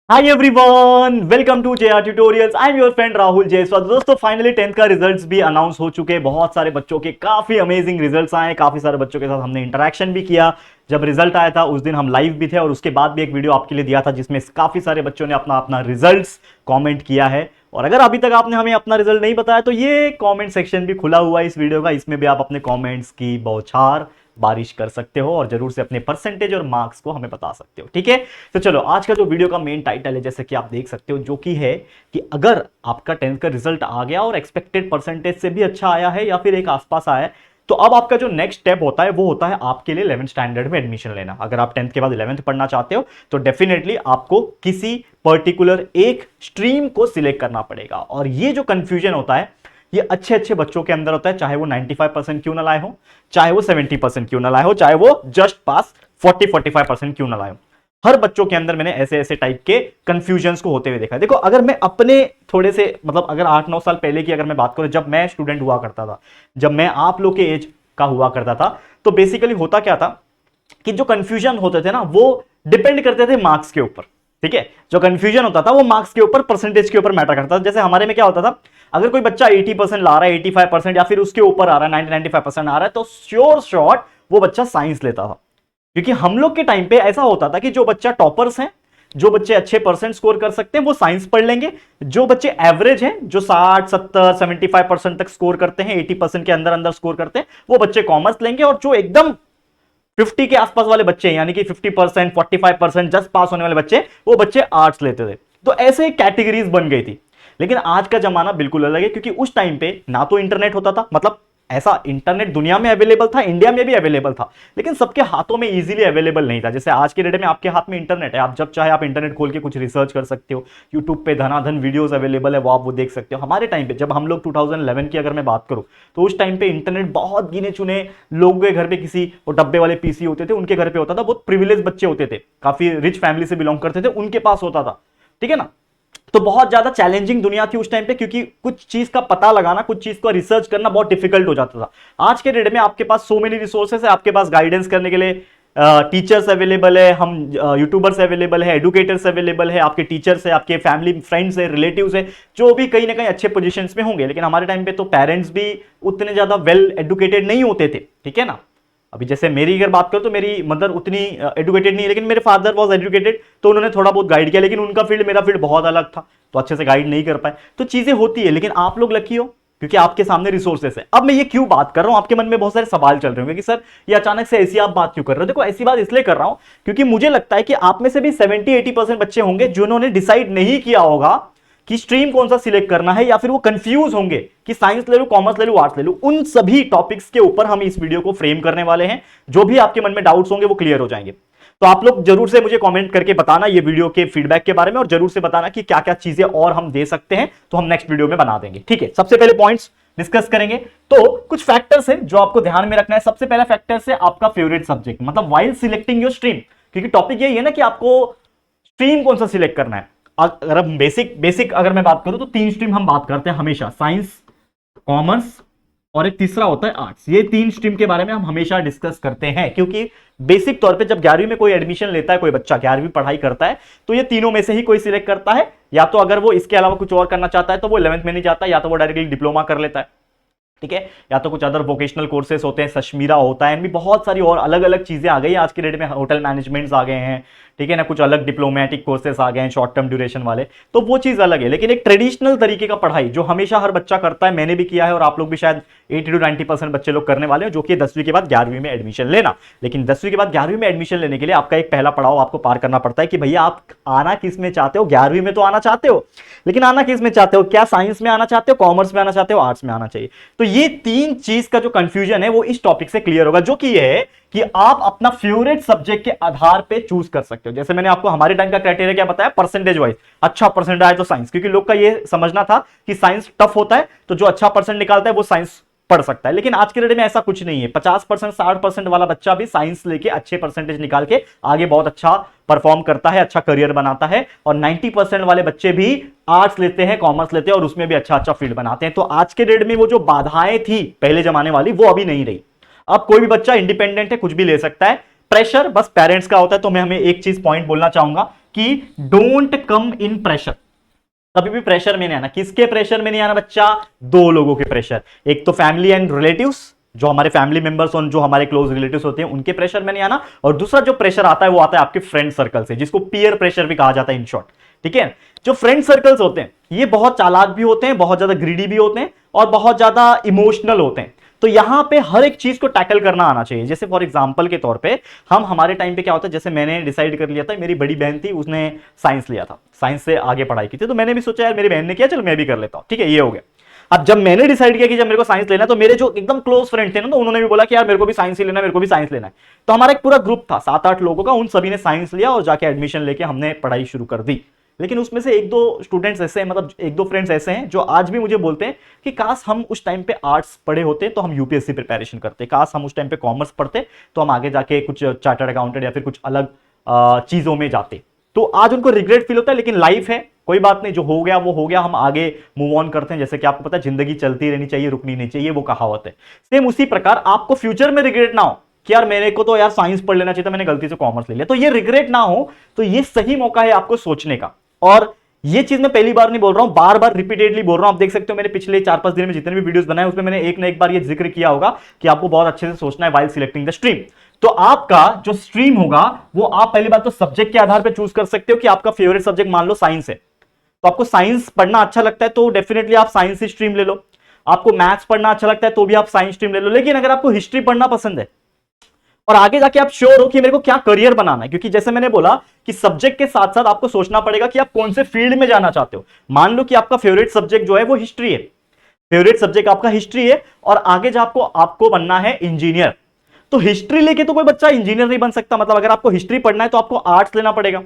Hi everyone, welcome to JR tutorials. I am your friend Rahul Jaiswal. दोस्तों finally 10th का results भी announce हो चुके हैं। बहुत सारे बच्चों के काफी अमेजिंग रिजल्ट्स आए। काफी सारे बच्चों के साथ हमने इंटरेक्शन भी किया। जब रिजल्ट आया था उस दिन हम लाइव भी थे और उसके बाद भी एक वीडियो आपके लिए दिया था जिसमें काफी सारे बच्चों ने अपना अपना रिजल्ट्स कमेंट किया है। और अगर अभी तक आपने हमें अपना रिजल्ट नहीं बताया तो ये कमेंट सेक्शन भी खुला हुआ है इस वीडियो का। इसमें भी आप अपने कमेंट्स की बौछार बारिश कर सकते हो और जरूर से अपने परसेंटेज और मार्क्स को हमें बता सकते हो। ठीक है, तो चलो आज का जो वीडियो का मेन टाइटल है जैसे कि आप देख सकते हो, जो कि है कि अगर आपका 10th का रिजल्ट आ गया और एक्सपेक्टेड परसेंटेज से भी अच्छा आया है या फिर एक आसपास आया है, तो अब आपका जो नेक्स्ट स्टेप होता है वो होता है आपके लिए 11th स्टैंडर्ड में एडमिशन लेना। अगर आप 10th के बाद 11th पढ़ना चाहते हो तो डेफिनेटली आपको किसी पर्टिकुलर एक स्ट्रीम को सिलेक्ट करना पड़ेगा। और ये जो कंफ्यूजन होता है ये अच्छे अच्छे बच्चों के अंदर होता है, चाहे वो 95% क्यों ना लाए हो, चाहे वो 70% क्यों ना लाए हो, चाहे वो जस्ट पास 40-45% क्यों ना लाए हो। हर बच्चों के अंदर मैंने ऐसे ऐसे टाइप के कंफ्यूजन्स को होते हुए देखा है। देखो, अगर मैं अपने थोड़े से अगर 8-9 साल पहले की अगर मैं बात करूं, जब मैं स्टूडेंट हुआ करता था, जब मैं आप लोग के एज का हुआ करता था, तो बेसिकली होता क्या था कि जो कंफ्यूजन होते थे ना वो डिपेंड करते थे मार्क्स के ऊपर। ठीक है, जो कंफ्यूजन होता था वो मार्क्स के ऊपर, परसेंटेज के ऊपर मैटर करता था। जैसे हमारे में क्या होता था, अगर कोई बच्चा 80% ला रहा है, 85% या फिर उसके ऊपर आ रहा है, 90-95% आ रहा है, तो श्योर शॉट वो बच्चा साइंस लेता था। क्योंकि हम लोग के टाइम पे ऐसा होता था कि जो बच्चा टॉपर्स हैं, जो बच्चे अच्छे परसेंट स्कोर कर सकते हैं वो साइंस पढ़ लेंगे। जो बच्चे एवरेज हैं, जो 60-70-75% तक स्कोर करते हैं, 80% के अंदर अंदर स्कोर करते हैं, वो बच्चे कॉमर्स लेंगे। और जो एकदम 50 के आसपास वाले बच्चे, यानी कि 50%, 45% जस्ट पास होने वाले बच्चे, वो बच्चे आर्ट्स लेते थे। तो ऐसे कैटेगरीज बन गई थी। लेकिन आज का जमाना बिल्कुल अलग है, क्योंकि उस टाइम पे ना तो इंटरनेट होता था, मतलब ऐसा इंटरनेट दुनिया में अवेलेबल था, इंडिया में भी अवेलेबल था, लेकिन सबके हाथों में इजीली अवेलेबल नहीं था। जैसे आज के डेट में आपके हाथ में इंटरनेट है, आप जब चाहे आप इंटरनेट खोल के कुछ रिसर्च कर सकते हो। यूट्यूब पे धनाधन वीडियोस अवेलेबल है, वो आप वो देख सकते हो। हमारे टाइम पे जब हम लोग 2011 की अगर मैं बात करूं, तो उस टाइम पे इंटरनेट बहुत गिने चुने लोगों के घर पे, किसी वो डब्बे वाले पीसी होते थे उनके घर पे होता था, बहुत प्रिविलेज बच्चे होते थे, काफी रिच फैमिली से बिलोंग करते थे, उनके पास होता था। ठीक है ना, तो बहुत ज्यादा चैलेंजिंग दुनिया थी उस टाइम पे, क्योंकि कुछ चीज का पता लगाना, कुछ चीज को रिसर्च करना बहुत डिफिकल्ट हो जाता था। आज के डेट में आपके पास सो मेनी रिसोर्सेस है, आपके पास गाइडेंस करने के लिए टीचर्स अवेलेबल है, हम यूट्यूबर्स अवेलेबल है, एडुकेटर्स अवेलेबल है, आपके टीचर्स है, आपके फैमिली फ्रेंड्स है, रिलेटिव्स है, जो भी कहीं ना कहीं अच्छे पोजीशंस में होंगे। लेकिन हमारे टाइम पे तो पेरेंट्स भी उतने ज्यादा वेल एडुकेटेड नहीं होते थे। ठीक है ना, अभी जैसे मेरी अगर बात करूं तो मेरी मदर उतनी एडुकेटेड नहीं है, लेकिन मेरे फादर वाज एजुकेटेड, तो उन्होंने थोड़ा बहुत गाइड किया। लेकिन उनका फील्ड मेरा फील्ड बहुत अलग था, तो अच्छे से गाइड नहीं कर पाए। तो चीजें होती है, लेकिन आप लोग लकी हो क्योंकि आपके सामने रिसोर्सेस है। अब मैं ये क्यों बात कर रहा हूं, आपके मन में बहुत सारे सवाल चल रहे होंगे कि सर ये अचानक से ऐसी आप बात क्यों कर रहे हो। देखो, ऐसी बात इसलिए कर रहा हूं क्योंकि मुझे लगता है कि आप में से भी 70-80% बच्चे होंगे जिन्होंने डिसाइड नहीं किया होगा कि स्ट्रीम कौन सा सिलेक्ट करना है, या फिर वो कंफ्यूज होंगे कि साइंस ले लूं, कॉमर्स ले लूं, आर्ट्स ले लूं। उन सभी टॉपिक्स के ऊपर हम इस वीडियो को फ्रेम करने वाले हैं। जो भी आपके मन में डाउट्स होंगे वो क्लियर हो जाएंगे। तो आप लोग जरूर से मुझे कमेंट करके बताना ये वीडियो के फीडबैक के बारे में, और जरूर से बताना कि क्या क्या चीजें और हम दे सकते हैं, तो हम नेक्स्ट वीडियो में बना देंगे। ठीक है, सबसे पहले पॉइंट्स डिस्कस करेंगे। तो कुछ फैक्टर्स है जो आपको ध्यान में रखना है। सबसे पहला फैक्टर है आपका फेवरेट सब्जेक्ट, मतलब व्हाइल सिलेक्टिंग योर स्ट्रीम, क्योंकि टॉपिक यही है ना कि आपको स्ट्रीम कौन सा सिलेक्ट करना है। अगर हम बेसिक अगर मैं बात करूं तो 3 स्ट्रीम हम बात करते हैं हमेशा, साइंस, कॉमर्स और एक तीसरा होता है आर्ट्स। ये 3 स्ट्रीम के बारे में हम हमेशा डिस्कस करते हैं, क्योंकि बेसिक तौर पे जब 11वीं में कोई एडमिशन लेता है, कोई बच्चा 11वीं पढ़ाई करता है, तो ये तीनों में से ही कोई सिलेक्ट करता है। या तो अगर वो इसके अलावा कुछ और करना चाहता है तो वो 11th में नहीं जाता, या तो वो डायरेक्टली डिप्लोमा कर लेता है। ठीक है, या तो कुछ अदर वोकेशनल कोर्सेस होते हैं, सशमीरा होता है, भी बहुत सारी और अलग अलग चीजें आ गई आज के डेट में। होटल मैनेजमेंट्स आ गए हैं, ठीक है ना, कुछ अलग डिप्लोमेटिक कोर्सेस आ गए हैं, शॉर्ट टर्म ड्यूरेशन वाले, तो वो चीज अलग है। लेकिन एक ट्रेडिशनल तरीके का पढ़ाई जो हमेशा हर बच्चा करता है, मैंने भी किया है और आप लोग भी शायद 80-90% बच्चे लोग करने वाले हैं, जो कि 10वीं के बाद 11वीं में एडमिशन लेना। लेकिन 10वीं के बाद 11वीं में एडमिशन लेने के लिए आपका एक पहला पड़ाव आपको पार करना पड़ता है कि भैया आप आना किस में चाहते हो। 11वीं में तो आना चाहते हो, लेकिन आना किस में चाहते हो, क्या साइंस में आना चाहते हो, कॉमर्स में आना चाहते हो, आर्ट्स में आना चाहिए। तो ये 3 चीज का जो कंफ्यूजन है वो इस टॉपिक से क्लियर होगा, जो कि ये है कि आप अपना फेवरेट सब्जेक्ट के आधार पे चूज कर सकते हो। जैसे मैंने आपको हमारे टाइम का क्राइटेरिया क्या बताया, परसेंटेज वाइज। अच्छा परसेंट आया तो साइंस, क्योंकि लोग का ये समझना था कि साइंस टफ होता है, तो जो अच्छा परसेंट निकालता है वो साइंस पढ़ सकता है। लेकिन आज के डेट में ऐसा कुछ नहीं है। 50%, 60% वाला बच्चा भी साइंस लेके अच्छे परसेंटेज निकाल के आगे बहुत अच्छा परफॉर्म करता है, अच्छा करियर बनाता है। और 90% वाले बच्चे भी आर्ट्स लेते हैं, कॉमर्स लेते हैं और उसमें भी अच्छा अच्छा फील्ड बनाते हैं। तो आज के डेट में वो जो बाधाएं थी पहले जमाने वाली, वो अभी नहीं रही। अब कोई भी बच्चा इंडिपेंडेंट है, कुछ भी ले सकता है। प्रेशर बस पेरेंट्स का होता है, तो मैं हमें एक चीज पॉइंट बोलना चाहूंगा कि डोंट कम इन प्रेशर। कभी भी प्रेशर में नहीं आना। किसके प्रेशर में नहीं आना बच्चा? दो लोगों के प्रेशर, एक तो फैमिली एंड रिलेटिव्स, जो हमारे फैमिली मेंबर्स और जो हमारे क्लोज रिलेटिव्स होते हैं उनके प्रेशर में नहीं आना, और दूसरा जो प्रेशर आता है वो आता है आपके फ्रेंड सर्कल से, जिसको पीयर प्रेशर भी कहा जाता है इन शॉर्ट। ठीक है, जो फ्रेंड सर्कल्स होते हैं ये बहुत चालाक भी होते हैं, बहुत ज्यादा ग्रीडी भी होते हैं और बहुत ज्यादा इमोशनल होते हैं। तो यहां पे हर एक चीज को टैकल करना आना चाहिए। जैसे फॉर एग्जांपल के तौर पे हम हमारे टाइम पे क्या होता है, जैसे मैंने डिसाइड कर लिया था, मेरी बड़ी बहन थी उसने साइंस लिया था, साइंस से आगे पढ़ाई की थी, तो मैंने भी सोचा यार मेरी बहन ने किया चल मैं भी कर लेता हूं। ठीक है, ये हो गया। अब जब मैंने डिसाइड किया कि जब मेरे को साइंस लेना है, तो मेरे जो एकदम क्लोज फ्रेंड थे ना, तो उन्होंने भी बोला कि यार मेरे को भी साइंस ही लेना है, मेरे को भी साइंस लेना है। तो हमारा एक पूरा ग्रुप था 7-8 लोगों का, उन सभी ने साइंस लिया और जाके एडमिशन लेके हमने पढ़ाई शुरू कर दी। लेकिन उसमें से एक दो स्टूडेंट्स ऐसे हैं, मतलब एक दो फ्रेंड्स ऐसे हैं जो आज भी मुझे बोलते हैं कि काश हम उस टाइम पे आर्ट्स पढ़े होते तो हम यूपीएससी प्रिपरेशन करते, काश हम उस टाइम पे कॉमर्स पढ़ते तो हम आगे जाके कुछ चार्टर्ड अकाउंटेंट या फिर कुछ अलग चीजों में जाते। तो आज उनको रिग्रेट फील होता है, लेकिन लाइफ है, कोई बात नहीं, जो हो गया वो हो गया, हम आगे मूव ऑन करते हैं। जैसे कि आपको पता है जिंदगी चलती रहनी चाहिए, रुकनी नहीं चाहिए, वो कहावत है। सेम उसी प्रकार आपको फ्यूचर में रिग्रेट ना हो कि यार मेरे को तो यार साइंस पढ़ लेना चाहिए था, मैंने गलती से कॉमर्स ले लिया, तो ये रिग्रेट ना हो। तो ये सही मौका है आपको सोचने का। और ये चीज मैं पहली बार नहीं बोल रहा हूं, बार बार रिपीटेडली बोल रहा हूं। आप देख सकते हो मैंने पिछले 4-5 दिन में जितने भी वीडियोस बनाए उसमें मैंने एक ना एक बार ये जिक्र किया होगा कि आपको बहुत अच्छे से सोचना है व्हाइल सिलेक्टिंग द स्ट्रीम। तो आपका जो स्ट्रीम होगा वो आप पहली बात तो सब्जेक्ट के आधार पर चूज कर सकते हो कि आपका फेवरेट सब्जेक्ट मान लो साइंस है, तो आपको साइंस पढ़ना अच्छा लगता है तो डेफिनेटली आप साइंस ही स्ट्रीम ले लो। आपको मैथ्स पढ़ना अच्छा लगता है तो भी आप साइंस स्ट्रीम ले लो। लेकिन अगर आपको हिस्ट्री पढ़ना पसंद है और आगे जाके आप श्योर हो कि मेरे को क्या करियर बनाना है, क्योंकि जैसे मैंने बोला कि सब्जेक्ट के साथ साथ आपको सोचना पड़ेगा कि आप कौन से फील्ड में जाना चाहते हो। मान लो कि आपका फेवरेट सब्जेक्ट जो है वो हिस्ट्री है, फेवरेट सब्जेक्ट आपका हिस्ट्री है और आगे जाके आपको बनना है इंजीनियर, तो हिस्ट्री लेके तो कोई बच्चा इंजीनियर नहीं बन सकता। मतलब अगर आपको हिस्ट्री पढ़ना है तो आपको आर्ट्स लेना पड़ेगा,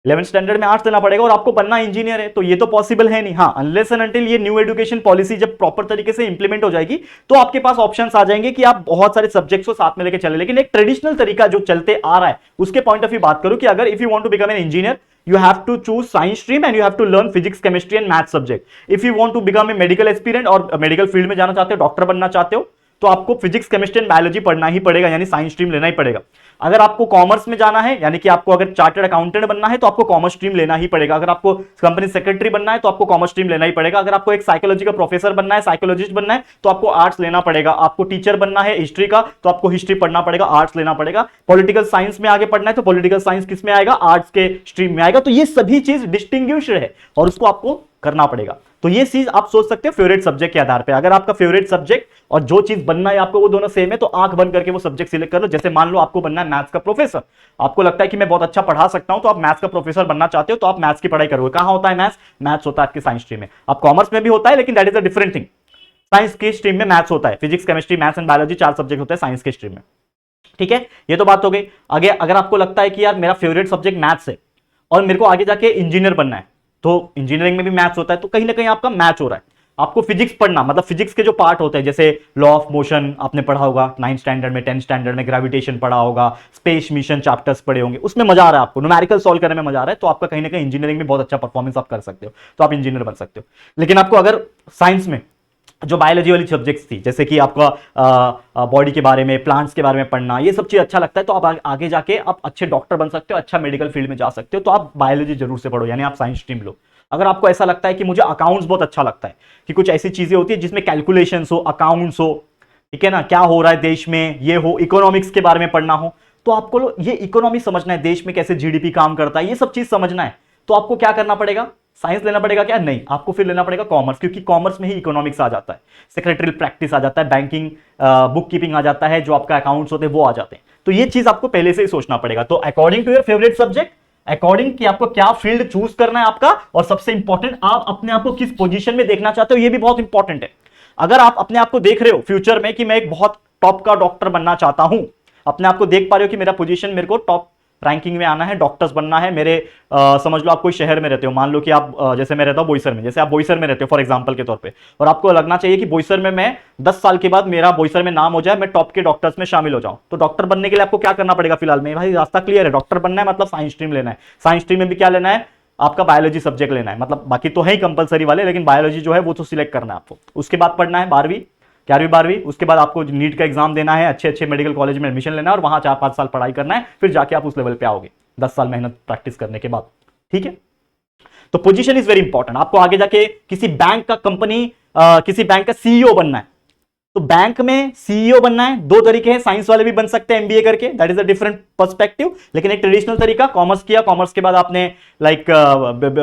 11th स्टैंडर्ड में आर्ट्स लेना पड़ेगा और आपको बनना इंजीनियर है, तो ये तो पॉसिबल है नहीं। हाँ, अनलेस एंड अनटिल ये न्यू एजुकेशन पॉलिसी जब प्रॉपर तरीके से इंप्लीमेंट हो जाएगी तो आपके पास ऑप्शंस आ जाएंगे कि आप बहुत सारे सब्जेक्ट्स को साथ में लेके चले। लेकिन एक ट्रेडिशनल तरीका जो चलते आ रहा है उसके पॉइंट ऑफ व्यू बात करूं कि अगर if you want to become an engineer you have to choose science stream and you have to learn physics chemistry and math subject। if you want to become a medical aspirant और medical field में जाना चाहते हो, doctor बनना चाहते हो, तो आपको फिजिक्स केमिस्ट्री एंड बायोलॉजी पढ़ना ही पड़ेगा, यानी साइंस स्ट्रीम लेना ही पड़ेगा। अगर आपको कॉमर्स में जाना है, यानी कि आपको अगर चार्टर्ड अकाउंटेंट बनना है तो आपको कॉमर्स स्ट्रीम लेना ही पड़ेगा। अगर आपको कंपनी सेक्रेटरी बनना है तो आपको कॉमर्स स्ट्रीम लेना ही पड़ेगा। अगर आपको एक साइकोलॉजी का प्रोफेसर बनना है, साइकोलॉजिस्ट बनना है, तो आपको आर्ट्स लेना पड़ेगा। आपको टीचर बनना है हिस्ट्री का तो आपको हिस्ट्री पढ़ना पड़ेगा, आर्ट्स लेना पड़ेगा। पॉलिटिकल साइंस में आगे पढ़ना है तो पॉलिटिकल साइंस किस में आएगा? आर्ट्स के स्ट्रीम में आएगा। तो ये सभी चीज डिस्टिंग्विश्ड है और उसको आपको करना पड़ेगा। तो ये चीज आप सोच सकते हो फेवरेट सब्जेक्ट के आधार पे। अगर आपका फेवरेट सब्जेक्ट और जो चीज बनना है आपको वो दोनों सेम है तो आंख बंद करके वो सब्जेक्ट सिलेक्ट कर लो। जैसे मान लो आपको बनना है मैथ्स का प्रोफेसर, आपको लगता है कि मैं बहुत अच्छा पढ़ा सकता हूं तो आप मैथ्स का प्रोफेसर बनना चाहते हो तो आप मैथ्स की पढ़ाई करोगे। कहां होता है मैथ्स? मैथ्स होता है आपके साइंस स्ट्रीम में। आप कॉमर्स में भी होता है लेकिन that is a different thing. Science की स्ट्रीम में मैथ्स होता है, physics chemistry maths and biology 4 subject होते हैं साइंस के स्ट्रीम में। ठीक है, ये तो बात हो गई। आगे अगर आपको लगता है कि यार मेरा फेवरेट सब्जेक्ट मैथ्स है और मेरे को आगे जाके इंजीनियर बनना है, तो इंजीनियरिंग में भी मैथ्स होता है, तो कहीं ना कहीं आपका मैच हो रहा है। आपको फिजिक्स पढ़ना, मतलब फिजिक्स के जो पार्ट होते हैं जैसे लॉ ऑफ मोशन आपने पढ़ा होगा 9th स्टैंडर्ड में, 10th स्टैंडर्ड में ग्रेविटेशन पढ़ा होगा, स्पेस मिशन चैप्टर्स पढ़े होंगे, उसमें मजा आ रहा है आपको, न्यूमेरिकल सॉल्व करने में मजा आ रहा है, तो आपका कहीं ना कहीं इंजीनियरिंग में बहुत अच्छा परफॉर्मेंस आप कर सकते हो, तो आप इंजीनियर बन सकते हो। लेकिन आपको अगर साइंस में जो बायोलॉजी वाली सब्जेक्ट्स थी, जैसे कि आपका बॉडी के बारे में, प्लांट्स के बारे में पढ़ना, ये सब चीज अच्छा लगता है, तो आप आगे जाके आप अच्छे डॉक्टर बन सकते हो, अच्छा मेडिकल फील्ड में जा सकते हो, तो आप बायोलॉजी जरूर से पढ़ो, यानी आप साइंस स्ट्रीम लो। अगर आपको ऐसा लगता है कि मुझे अकाउंट्स बहुत अच्छा लगता है, कि कुछ ऐसी चीजें होती है जिसमें कैलकुलेशंस हो, अकाउंट्स हो, ठीक है ना, क्या हो रहा है देश में, ये हो, इकोनॉमिक्स के बारे में पढ़ना हो, तो आपको ये इकोनॉमी समझना है, देश में कैसे जीडीपी काम करता है, ये सब चीज समझना है, तो आपको क्या करना पड़ेगा? साइंस लेना पड़ेगा क्या? नहीं, आपको फिर लेना पड़ेगा कॉमर्स, क्योंकि कॉमर्स में ही इकोनॉमिक्स आ जाता है, सेक्रेटरियल प्रैक्टिस आ जाता है, बैंकिंग बुक कीपिंग आ जाता है, जो आपका अकाउंट्स होते हैं वो आ जाते हैं। तो ये चीज आपको पहले से ही सोचना पड़ेगा। तो according to your favourite subject, according कि आपको क्या फील्ड चूज करना है आपका, और सबसे इंपॉर्टेंट आप अपने आप को किस पोजीशन में देखना चाहते हो, ये भी बहुत इंपॉर्टेंट है। अगर आप अपने आप को देख रहे हो फ्यूचर में कि मैं एक बहुत टॉप का डॉक्टर बनना चाहता हूं, अपने आप को देख पा रहे हो कि मेरा पोजीशन, मेरे को टॉप रैंकिंग में आना है, डॉक्टर्स बनना है, मेरे समझ लो आप कोई शहर में रहते हो, मान लो कि आप जैसे मैं रहता हूं बोईसर में, जैसे आप बोईसर में रहते हो फॉर एग्जांपल के तौर पे, और आपको लगना चाहिए कि बोईसर में मैं 10 साल के बाद मेरा बोईसर में नाम हो जाए, मैं टॉप के डॉक्टर्स में शामिल हो जाऊं, तो डॉक्टर बनने के लिए आपको क्या करना पड़ेगा? फिलहाल में भाई रास्ता क्लियर है, डॉक्टर बनना है मतलब साइंस स्ट्रीम लेना है। साइंस स्ट्रीम में भी क्या लेना है? आपका बायोलॉजी सब्जेक्ट लेना है, मतलब बाकी तो है ही कंपलसरी वाले, लेकिन बायोलॉजी जो है वो तो सिलेक्ट करना है आपको। उसके बाद पढ़ना है 12वीं, 11वीं 12वीं, उसके बाद आपको नीट का एग्जाम देना है, अच्छे अच्छे मेडिकल कॉलेज में एडमिशन लेना है और वहां 4-5 साल पढ़ाई करना है, फिर जाके आप उस लेवल पे आओगे 10 साल मेहनत प्रैक्टिस करने के बाद। ठीक है, तो पोजीशन इज वेरी इंपॉर्टेंट। आपको आगे जाके किसी बैंक का कंपनी किसी बैंक का सीईओ बनना है, तो बैंक में सीईओ बनना है, दो तरीके हैं, साइंस वाले भी बन सकते हैं एमबीए करके, that is a different perspective, लेकिन एक ट्रेडिशनल तरीका, कॉमर्स किया, कॉमर्स के बाद आपने लाइक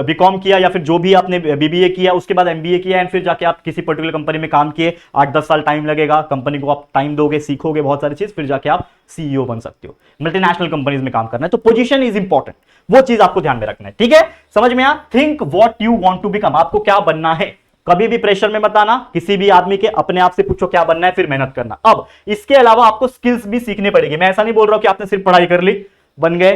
बीकॉम किया या फिर जो भी आपने बीबीए किया, उसके बाद एमबीए किया एंड फिर जाके आप किसी पर्टिकुलर कंपनी में काम किए, 8-10 साल टाइम लगेगा, कंपनी को आप टाइम दोगे, सीखोगे बहुत सारी चीज, फिर जाके आप सीईओ बन सकते हो। मल्टीनेशनल कंपनीज में काम करना है, तो पोजीशन इज इंपॉर्टेंट, वो चीज आपको ध्यान में रखना है। ठीक है, समझ में आ, think what you want to become, आपको क्या बनना है, कभी भी प्रेशर में मत आना, किसी भी आदमी के अपने आप से पूछो क्या बनना है, फिर मेहनत करना। अब इसके अलावा आपको स्किल्स भी सीखने पड़ेगी। मैं ऐसा नहीं बोल रहा हूं कि आपने सिर्फ पढ़ाई कर ली, बन गए,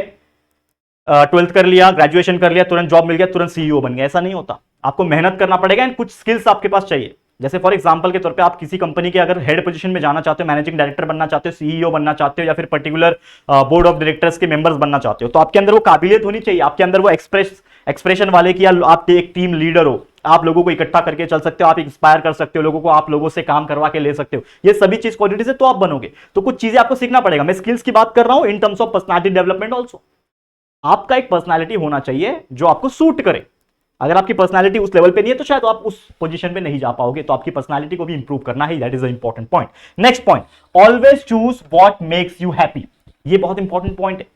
12th कर लिया, ग्रेजुएशन कर लिया, तुरंत जॉब मिल गया, तुरंत सीईओ बन गया, ऐसा नहीं होता। आपको मेहनत करना पड़ेगा एंड कुछ स्किल्स आपके पास चाहिए। जैसे फॉर एग्जांपल के तौर पे आप किसी कंपनी के अगर हेड पोजीशन में जाना चाहते हो, मैनेजिंग डायरेक्टर बनना चाहते हो, सीईओ बनना चाहते हो, या फिर पर्टिकुलर बोर्ड ऑफ डायरेक्टर्स के मेंबर्स बनना चाहते हो, तो आपके अंदर वो काबिलियत होनी चाहिए, आपके अंदर वो एक्सप्रेशन वाले की, या आप एक टीम लीडर हो, आप लोगों को इकट्ठा करके चल सकते हो, आप इंस्पायर कर सकते हो लोगों को, आप लोगों से काम करवा के ले सकते हो, ये सभी चीज क्वालिटीज है, तो आप बनोगे। तो कुछ चीजें आपको सीखना पड़ेगा। मैं स्किल्स की बात कर रहा हूं in terms of personality development also. आपका एक पर्सनालिटी होना चाहिए जो आपको सूट करे। अगर आपकी पर्सनालिटी उस लेवल पे नहीं है तो शायद आप उस पोजीशन पे नहीं जा पाओगे, तो आपकी पर्सनालिटी को भी इंप्रूव करना है, that is a important point. Next point, always choose what makes you happy, ये बहुत इंपॉर्टेंट पॉइंट है।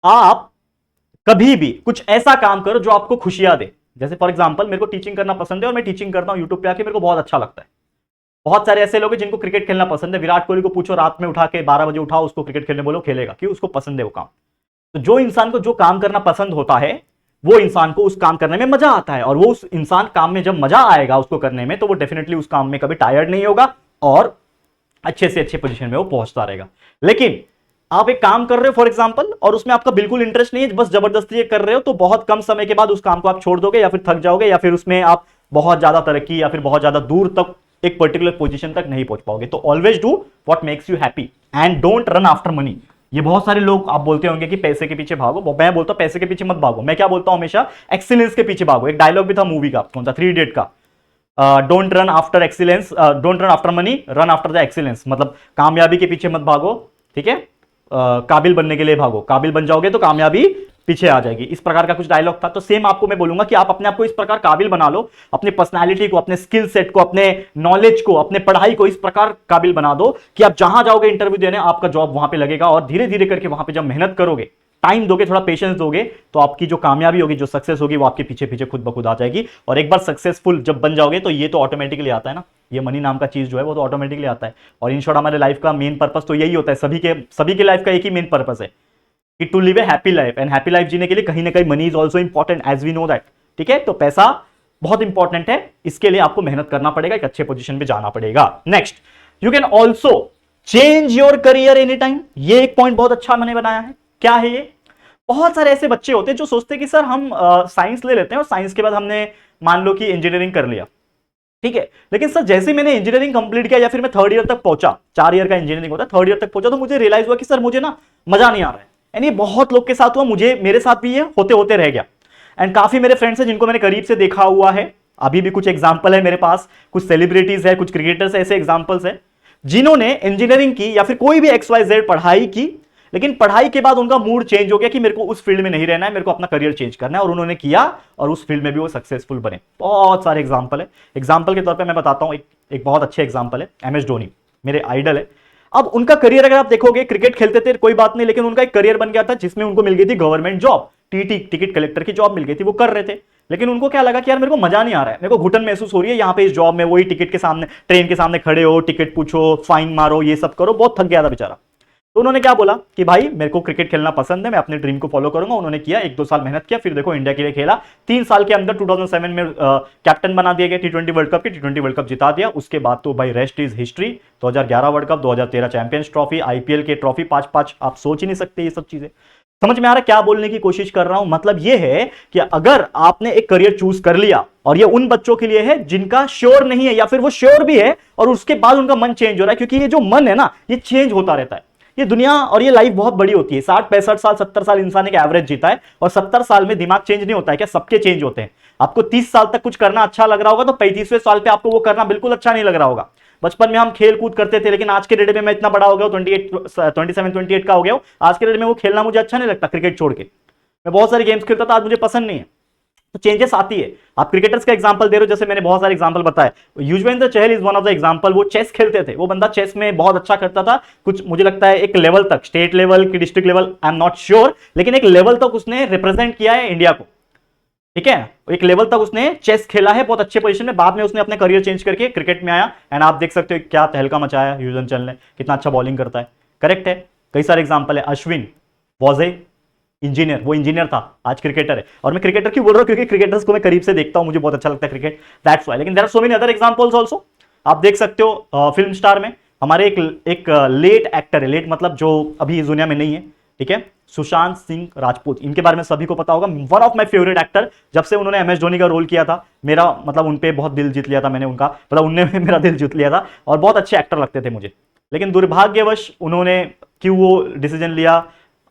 आप कभी भी कुछ ऐसा काम करो जो आपको खुशियां दे। जैसे फॉर एग्जांपल मेरे को टीचिंग करना पसंद है और मैं टीचिंग करता हूं यूट्यूब पे आके, मेरे को बहुत अच्छा लगता है। बहुत सारे ऐसे लोग हैं जिनको क्रिकेट खेलना पसंद है, विराट कोहली को पूछो रात में उठा के 12 बजे उठाओ, उसको क्रिकेट खेलने बोलो, खेलेगा, क्यों? उसको पसंद है वो काम। तो जो इंसान को जो काम करना पसंद होता है, वो इंसान को उस काम करने में मजा आता है, और वो उस इंसान काम में जब मजा आएगा उसको करने में, तो वो डेफिनेटली उस काम में कभी टायर्ड नहीं होगा और अच्छे से अच्छे पोजीशन में वो पहुंचता रहेगा। लेकिन आप एक काम कर रहे हो फॉर एग्जांपल, और उसमें आपका बिल्कुल इंटरेस्ट नहीं है, बस जबरदस्ती ये कर रहे हो, तो बहुत कम समय के बाद उस काम को आप छोड़ दोगे, या फिर थक जाओगे, या फिर उसमें आप बहुत ज्यादा तरक्की या फिर बहुत ज्यादा दूर तक एक पर्टिकुलर पोजीशन तक नहीं पहुंच पाओगे। तो always do what makes you happy and don't run after money. ये बहुत सारे लोग आप बोलते होंगे कि पैसे के पीछे भागो, मैं बोलता हूं पैसे के पीछे मत भागो। मैं क्या बोलता हूं हमेशा, एक्सीलेंस के पीछे भागो। एक डायलॉग भी था मूवी का, कौन सा, 3 इडियट का, don't run after excellence, don't run after money, run after the excellence. मतलब कामयाबी के पीछे मत भागो, ठीक है, काबिल बनने के लिए भागो, काबिल बन जाओगे तो कामयाबी पीछे आ जाएगी। इस प्रकार का कुछ डायलॉग था। तो सेम आपको मैं बोलूंगा कि आप अपने आप को इस प्रकार काबिल बना लो, अपनी पर्सनालिटी को, अपने स्किल सेट को, अपने नॉलेज को, अपने पढ़ाई को इस प्रकार काबिल बना दो कि आप जहां जाओगे इंटरव्यू देने, आपका जॉब वहां पे लगेगा, और धीरे धीरे करके वहां पे जब मेहनत करोगे, टाइम दोगे, थोड़ा पेशेंस दोगे, तो आपकी जो कामयाबी होगी, जो सक्सेस होगी, वो आपके पीछे पीछे खुद ब खुद आ जाएगी। और एक बार सक्सेसफुल जब बन जाओगे तो ये तो ऑटोमेटिकली आता है ना, ये मनी नाम का चीज जो है वो तो ऑटोमेटिकली आता है। और इन शॉर्ट हमारे लाइफ का मेन पर्पस तो यही होता है, सभी के लाइफ का एक ही मेन पर्पस है कि to live a happy life, and happy life जीने के लिए कहीं ना कहीं money is also important, as we know that. ठीक है, तो पैसा बहुत इंपॉर्टेंट है, इसके लिए आपको मेहनत करना पड़ेगा, एक अच्छे पोजीशन पे जाना पड़ेगा। Next, you can also change your career any time. ये एक पॉइंट बहुत अच्छा मैंने बनाया है। क्या है ये? बहुत सारे ऐसे बच्चे होते हैं जो सोचते हैं कि सर हम साइंस ले लेते हैं और साइंस के बाद हमने मान लो कि इंजीनियरिंग कर लिया, ठीक है, लेकिन सर जैसे मैंने इंजीनियरिंग कंप्लीट किया या फिर मैं 3rd ईयर तक पहुंचा, 4 ईयर का इंजीनियरिंग होता है, 3rd ईयर तक पहुंचा, तो मुझे रियलाइज हुआ कि सर मुझे ना मजा नहीं आ रहा है। यानी बहुत लोग के साथ हुआ, मेरे साथ भी ये होते होते रह गया। एंड काफी मेरे फ्रेंड्स हैं जिनको मैंने करीब से देखा हुआ है, अभी भी कुछ एग्जाम्पल है मेरे पास, कुछ सेलिब्रिटीज है, कुछ क्रिकेटर्स, ऐसे एग्जाम्पल्स है जिन्होंने इंजीनियरिंग की या फिर कोई भी XYZ पढ़ाई की, लेकिन पढ़ाई के बाद उनका मूड चेंज हो गया कि मेरे को उस फील्ड में नहीं रहना है, मेरे को अपना करियर चेंज करना है, और उन्होंने किया और उस फील्ड में भी वो सक्सेसफुल बने। बहुत सारे एग्जांपल है। एग्जांपल के तौर पे मैं बताता हूं, एक बहुत अच्छे एग्जांपल है, MS धोनी, मेरे आइडल है। अब उनका करियर अगर आप देखोगे, क्रिकेट खेलते थे कोई बात नहीं, लेकिन उनका एक करियर बन गया था जिसमें उनको मिल गई थी गवर्नमेंट जॉब, टिकट कलेक्टर की जॉब मिल गई थी, वो कर रहे थे। लेकिन उनको क्या लगा कि यार मेरे को मजा नहीं आ रहा है, मेरे को घुटन महसूस हो रही है यहाँ पे इस जॉब में, वही टिकट के सामने, ट्रेन के सामने खड़े हो, टिकट पूछो, फाइन मारो, ये सब करो, बहुत थक गया था बेचारा। तो उन्होंने क्या बोला कि भाई मेरे को क्रिकेट खेलना पसंद है, मैं अपने ड्रीम को फॉलो करूंगा। उन्होंने किया, 1-2 साल मेहनत किया, फिर देखो इंडिया के लिए खेला, 3 साल के अंदर 2007 में कैप्टन बना दिया गया T20 वर्ल्ड कप की, T20 वर्ल्ड कप जिता दिया। उसके बाद तो भाई rest is history. 2011 world cup, 2013 champions trophy, IPL के ट्रॉफी 5-5, आप सोच ही नहीं सकते ये सब चीजें। समझ में आ रहा है क्या बोलने की कोशिश कर रहा हूं? मतलब ये है कि अगर आपने एक करियर चूज कर लिया, और ये उन बच्चों के लिए है जिनका श्योर नहीं है, या फिर वो श्योर भी है और उसके बाद उनका मन चेंज हो रहा है, क्योंकि ये जो मन है ना, ये चेंज होता रहता है, ये दुनिया और ये लाइफ बहुत बड़ी होती है। 60-65 साल 70 साल इंसान एक एवरेज जीता है, और 70 साल में दिमाग चेंज नहीं होता है क्या? सबके चेंज होते हैं। आपको 30 साल तक कुछ करना अच्छा लग रहा होगा, तो 35वें साल पे आपको वो करना बिल्कुल अच्छा नहीं लग रहा होगा। बचपन में हम खेल कूद करते थे, लेकिन आज के डेट में मैं इतना बड़ा हो गया हूं, 27-28 का हो गया हूं, आज के डेट में वो खेलना मुझे अच्छा नहीं लगता। क्रिकेट छोड़ के मैं बहुत सारे गेम्स खेलता था, आज मुझे पसंद नहीं है। तो चेंजेस आती है। आप क्रिकेटर्स का एग्जांपल दे रहे हो, जैसे मैंने बहुत सारे एग्जांपल बताए। Yuzvendra Chahal is one of the example. वो चेस खेलते थे, वो बंदा चेस में बहुत अच्छा करता था, कुछ मुझे लगता है एक लेवल तक, स्टेट लेवल की district level, I am not sure, लेकिन एक लेवल तक उसने रिप्रेजेंट किया है इंडिया को, ठीक है। एक लेवल तक उसने चेस खेला है बहुत अच्छे पोजीशन में। बाद में उसने अपने करियर चेंज करके क्रिकेट में आया, एंड आप देख सकते हो क्या तहलका मचाया युजवेंद्र चहल ने, कितना अच्छा बॉलिंग करता है। करेक्ट है, कई सारे एग्जांपल है। अश्विन वॉज ए इंजीनियर, वो इंजीनियर था, आज क्रिकेटर है। और मैं क्रिकेटर क्यों बोल रहा हूं? क्योंकि क्रिकेटर्स को मैं करीब से देखता हूं, मुझे बहुत अच्छा लगता है क्रिकेट, दैट्स व्हाई। लेकिन there are so many other examples also. आप देख सकते हो फिल्म स्टार में हमारे एक लेट एक्टर है, लेट मतलब जो अभी इस दुनिया में नहीं है, ठीक है, सुशांत सिंह राजपूत। इनके बारे में सभी को पता होगा, one of my favourite actor. जब से उन्होंने MS धोनी का रोल किया था, मेरा मतलब उन पे बहुत दिल जीत लिया था मैंने उनका, मतलब उनने मेरा दिल जीत लिया था, और बहुत अच्छे एक्टर लगते थे मुझे। लेकिन दुर्भाग्यवश उन्होंने क्यों वो डिसीजन लिया,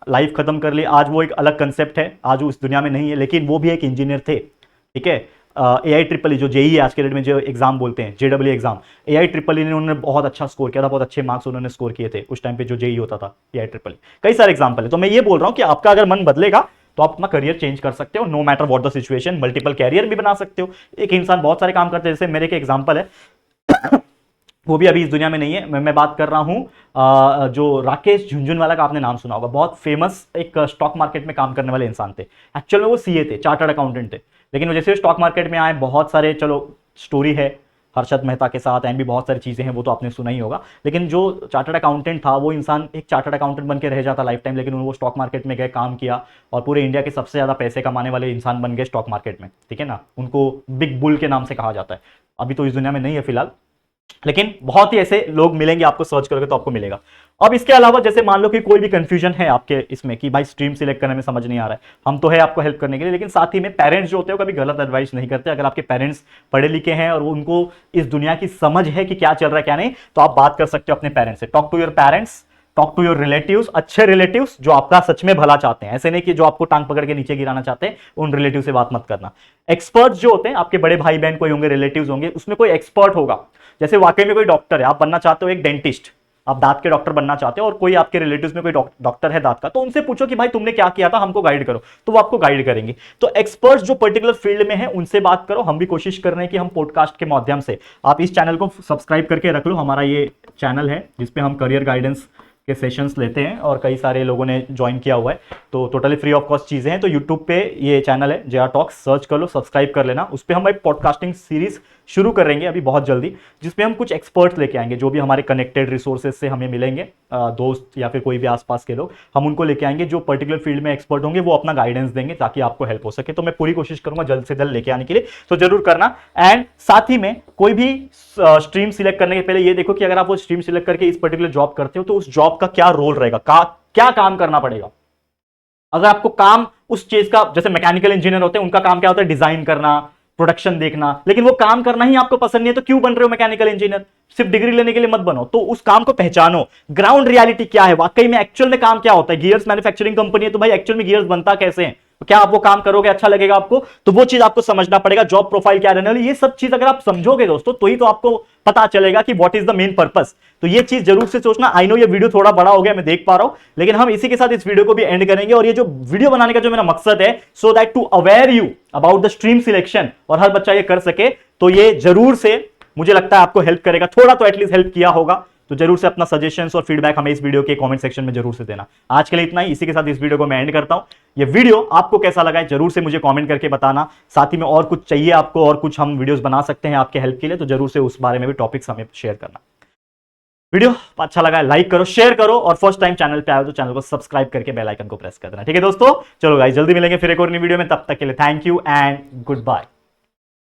लाइफ खत्म कर ली। आज वो एक अलग कंसेप्ट है, आज वो इस दुनिया में नहीं है, लेकिन वो भी एक इंजीनियर थे, ठीक है। AI जो जेई है आज के डेट में जो एग्जाम बोलते हैं, JEE एग्जाम, AI ने उन्होंने बहुत अच्छा स्कोर किया था, बहुत अच्छे मार्क्स उन्होंने स्कोर किए थे उस टाइम पे जो जेई होता था, AI। कई सारे एग्जाम्पल है। तो मैं ये बोल रहा हूं कि आपका अगर मन बदलेगा तो आप अपना करियर चेंज कर सकते हो, no matter what the situation. Multiple career भी बना सकते हो। एक इंसान बहुत सारे काम करते हैं, जैसे मेरे के एग्जाम्पल है वो भी अभी इस दुनिया में नहीं है। मैं बात कर रहा हूं जो राकेश झुनझुनवाला का आपने नाम सुना होगा, बहुत फेमस एक स्टॉक मार्केट में काम करने वाले इंसान थे। एक्चुअल में वो CA थे, चार्टर्ड अकाउंटेंट थे, लेकिन जैसे स्टॉक मार्केट में आए, बहुत सारे, चलो स्टोरी है हर्षद मेहता के साथ, एंड भी बहुत सारी चीजें हैं, वो तो आपने सुना ही होगा। लेकिन जो चार्टर्ड अकाउंटेंट था, वो इंसान एक चार्टर्ड अकाउंटेंट बन के रह जाता लाइफ टाइम, लेकिन वो स्टॉक मार्केट में गए, काम किया, और पूरे इंडिया के सबसे ज्यादा पैसे कमाने वाले इंसान बन गए स्टॉक मार्केट में, ठीक है ना। उनको बिग बुल के नाम से कहा जाता है। अभी तो इस दुनिया में नहीं है फिलहाल, लेकिन बहुत ही ऐसे लोग मिलेंगे, आपको सर्च करोगे तो आपको मिलेगा। अब इसके अलावा जैसे मान लो कि कोई भी कंफ्यूजन है आपके इसमें कि भाई स्ट्रीम सिलेक्ट करने में समझ नहीं आ रहा है, हम तो है आपको हेल्प करने के लिए, लेकिन साथ ही में पेरेंट्स जो होते हैं कभी गलत एडवाइस नहीं करते। अगर आपके पेरेंट्स पढ़े लिखे हैं और उनको इस दुनिया की समझ है कि क्या चल रहा है क्या नहीं, तो आप बात कर सकते हो अपने पेरेंट्स से। Talk to your parents, talk to your relatives, अच्छे रिलेटिव्स जो आपका सच में भला चाहते हैं, ऐसे नहीं कि जो आपको टांग पकड़ के नीचे गिराना चाहते हैं। उन रिलेटिव से बात मत करना। एक्सपर्ट्स जो होते हैं, आपके बड़े भाई बहन कोई होंगे, रिलेटिव्स होंगे, उसमें कोई एक्सपर्ट होगा। जैसे वाकई में कोई डॉक्टर है, आप बनना चाहते हो एक डेंटिस्ट, आप दांत के डॉक्टर बनना चाहते हो, और कोई आपके रिलेटिव्स में कोई डॉक्टर है दांत का, तो उनसे पूछो कि भाई तुमने क्या किया था, हमको गाइड करो, तो वो आपको गाइड करेंगे। तो एक्सपर्ट्स जो पर्टिकुलर फील्ड में है, उनसे बात करो। हम भी कोशिश कर रहे हैं कि हम पॉडकास्ट के माध्यम से, आप इस चैनल को सब्सक्राइब करके रख लो, हमारा ये चैनल है जिसपे हम करियर गाइडेंस के सेशंस लेते हैं, और कई सारे लोगों ने ज्वाइन किया हुआ है, तो टोटली फ्री ऑफ कॉस्ट चीजें हैं। तो यूट्यूब पे ये चैनल है JR टॉक्स, सर्च कर लो, सब्सक्राइब कर लेना। उस पर हम एक पॉडकास्टिंग सीरीज शुरू करेंगे अभी बहुत जल्दी, जिसपे हम कुछ एक्सपर्ट्स लेके आएंगे, जो भी हमारे कनेक्टेड रिसोर्सेज से हमें मिलेंगे, दोस्त या फिर कोई भी आसपास के लोग, हम उनको लेके आएंगे जो पर्टिकुलर फील्ड में एक्सपर्ट होंगे, वो अपना गाइडेंस देंगे ताकि आपको हेल्प हो सके। तो मैं पूरी कोशिश करूंगा जल्द से जल्द लेके आने के लिए, तो जरूर करना। एंड साथ ही में कोई भी स्ट्रीम सिलेक्ट करने के पहले ये देखो कि अगर आप वो स्ट्रीम सिलेक्ट करके इस पर्टिकुलर जॉब करते हो, तो उस जॉब का क्या रोल रहेगा, क्या काम करना पड़ेगा। अगर आपको काम उस चीज का, जैसे मैकेनिकल इंजीनियर होते हैं, उनका काम क्या होता है, डिजाइन करना, प्रोडक्शन देखना, लेकिन वो काम करना ही आपको पसंद नहीं है, तो क्यों बन रहे हो मैकेनिकल इंजीनियर? सिर्फ डिग्री लेने के लिए मत बनो। तो उस काम को पहचानो, ग्राउंड रियलिटी क्या है, वाकई में एक्चुअल में काम क्या होता है। गियर्स मैन्युफैक्चरिंग कंपनी है, तो भाई एक्चुअल में गियर्स बनता कैसे हैं, तो क्या आप वो काम करोगे, अच्छा लगेगा आपको? तो वो चीज आपको समझना पड़ेगा। जॉब प्रोफाइल क्या रहने वाली, ये सब चीज अगर आप समझोगे दोस्तों, तो ही तो आपको पता चलेगा कि what is the main purpose. तो ये चीज जरूर से सोचना। आई नो ये वीडियो थोड़ा बड़ा हो गया, मैं देख पा रहा हूं, लेकिन हम इसी के साथ इस वीडियो को भी एंड करेंगे। और ये जो वीडियो बनाने का जो मेरा मकसद है, so that to aware you about the stream selection, और हर बच्चा ये कर सके, तो ये जरूर से मुझे लगता है आपको हेल्प करेगा, थोड़ा तो एटलीस्ट हेल्प किया होगा। तो जरूर से अपना सजेशंस और फीडबैक हमें इस वीडियो के कमेंट सेक्शन में जरूर से देना। आज के लिए इतना ही, इसी के साथ इस वीडियो को मैं एंड करता हूं। ये वीडियो आपको कैसा लगा है जरूर से मुझे कमेंट करके बताना। साथ ही में और कुछ चाहिए आपको, और कुछ हम वीडियोस बना सकते हैं आपके हेल्प के लिए, तो जरूर से उस बारे में भी टॉपिक्स हमें शेयर करना। वीडियो अच्छा लगा है लाइक करो, शेयर करो, और फर्स्ट टाइम चैनल पे आए तो चैनल को सब्सक्राइब करके बेल आइकन को प्रेस कर देना। ठीक है दोस्तों, चलो गाइस जल्दी मिलेंगे फिर एक और नई वीडियो में, तब तक के लिए thank you and good bye.